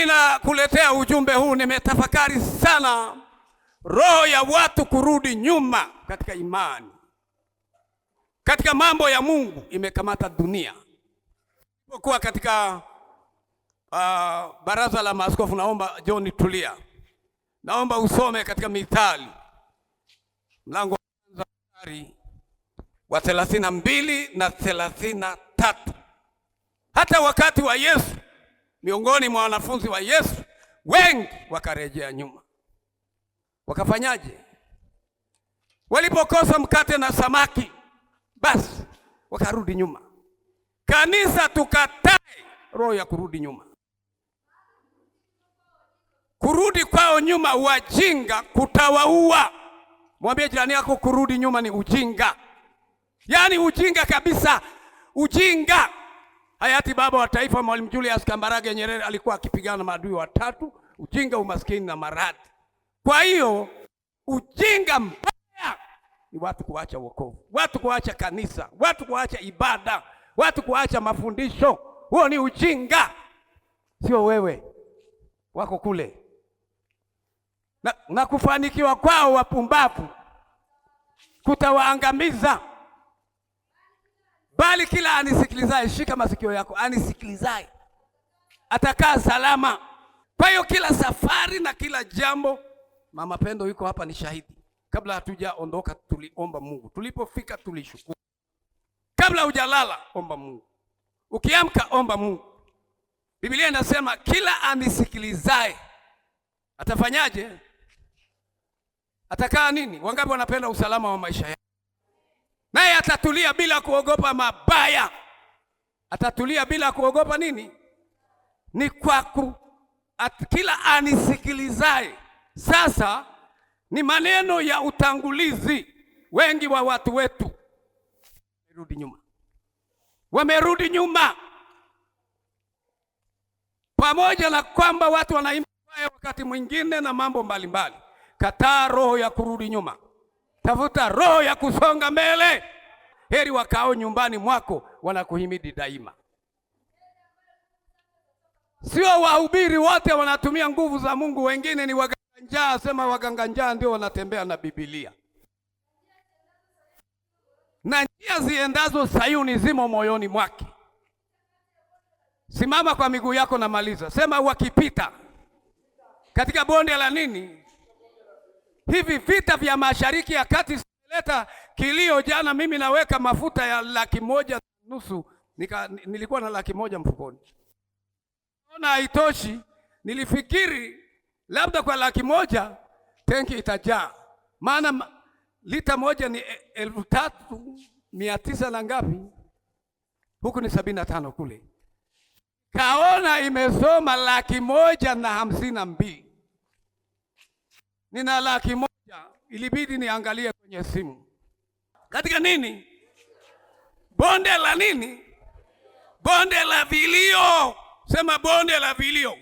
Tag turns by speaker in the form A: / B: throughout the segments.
A: nini nakuletea ujumbe huu? Nimetafakari sana roho ya watu kurudi nyuma katika imani, katika mambo ya Mungu imekamata dunia. Kwa katika baraza la maaskofu, naomba John tulia, naomba usome katika Mithali mlango wa 32 na 33. Hata wakati wa Yesu, miongoni mwa wanafunzi wa Yesu wengi wakarejea nyuma. Wakafanyaje? Walipokosa mkate na samaki, basi wakarudi nyuma. Kanisa, tukatae roho ya kurudi nyuma. Kurudi kwao nyuma wajinga kutawaua. Mwambie jirani yako, kurudi nyuma ni ujinga. Yaani ujinga kabisa, ujinga. Hayati baba wa taifa Mwalimu Julius Kambarage Nyerere alikuwa akipigana na maadui watatu: ujinga, umaskini na maradhi. Kwa hiyo ujinga mbaya ni watu kuacha wokovu, watu kuacha kanisa, watu kuacha ibada, watu kuacha mafundisho. Huo ni ujinga. Sio wewe, wako kule. Na kufanikiwa kwao wapumbavu kutawaangamiza. Bali kila anisikilizaye, shika masikio yako, anisikilizaye atakaa salama. Kwa hiyo kila safari na kila jambo, Mama Pendo yuko hapa ni shahidi. Kabla hatujaondoka tuliomba Mungu. Tulipofika tulishukuru. Kabla hujalala omba Mungu. Ukiamka omba Mungu. Biblia inasema kila anisikilizaye atafanyaje? Atakaa nini? Wangapi wanapenda usalama wa maisha yao? Naye atatulia bila kuogopa mabaya. Atatulia bila kuogopa nini? Ni kwa kila anisikilizaye. Sasa ni maneno ya utangulizi. Wengi wa watu wetu wamerudi nyuma. Wamerudi nyuma. Pamoja na kwamba watu wanaimba wakati mwingine na mambo mbalimbali. Kataa roho ya kurudi nyuma. Tafuta roho ya kusonga mbele. Heri wakao nyumbani mwako wanakuhimidi daima. Sio wahubiri wote wanatumia nguvu za Mungu, wengine ni waganga njaa. Sema waganga njaa ndio wanatembea na Biblia. Na njia ziendazo Sayuni zimo moyoni mwake. Simama kwa miguu yako na maliza. Sema wakipita katika bonde la nini? Hivi vita vya Mashariki ya Kati sileta kilio. Jana mimi naweka mafuta ya 1,500 nilikuwa na 100,000 mfukoni. Naona haitoshi, nilifikiri labda kwa 100,000 tenki itajaa. Maana lita moja ni 3,900 na ngapi? Huku ni 75 kule. Kaona imesoma 152,000. Nina 100,000, ilibidi niangalie kwenye simu. Katika nini? Bonde la nini? Bonde la vilio. Sema bonde la vilio.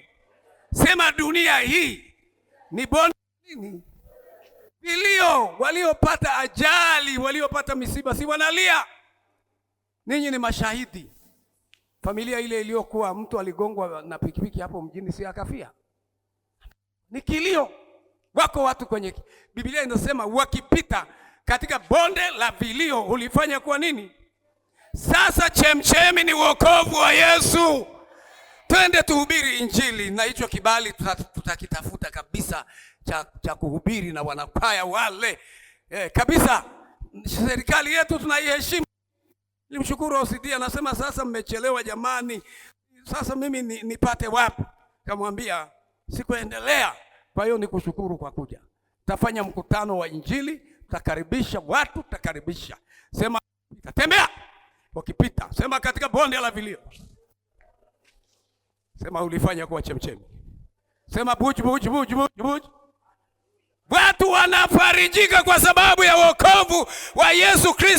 A: Sema dunia hii ni bonde nini? Vilio. Waliopata ajali, waliopata misiba, si wanalia? Ninyi ni mashahidi. Familia ile iliyokuwa mtu aligongwa na pikipiki hapo mjini, si akafia? Ni kilio. Wako watu kwenye Biblia inasema wakipita katika bonde la vilio ulifanya kuwa nini? Sasa chemchemi ni wokovu wa Yesu. Twende tuhubiri Injili, na hicho kibali tutakitafuta kabisa cha kuhubiri na wanakwaya wale kabisa. Serikali yetu tunaiheshimu. Nilimshukuru OCD, anasema sasa mmechelewa jamani. Sasa mimi nipate wapi? Kamwambia sikuendelea. Kwa hiyo nikushukuru kwa kuja. Tafanya mkutano wa Injili, tutakaribisha watu, tutakaribisha. Sema tembea. Ukipita sema katika bonde la vilio. Sema ulifanya kuwa chemchemi. Sema buj. Watu wanafarijika kwa sababu ya wokovu wa Yesu Kristo.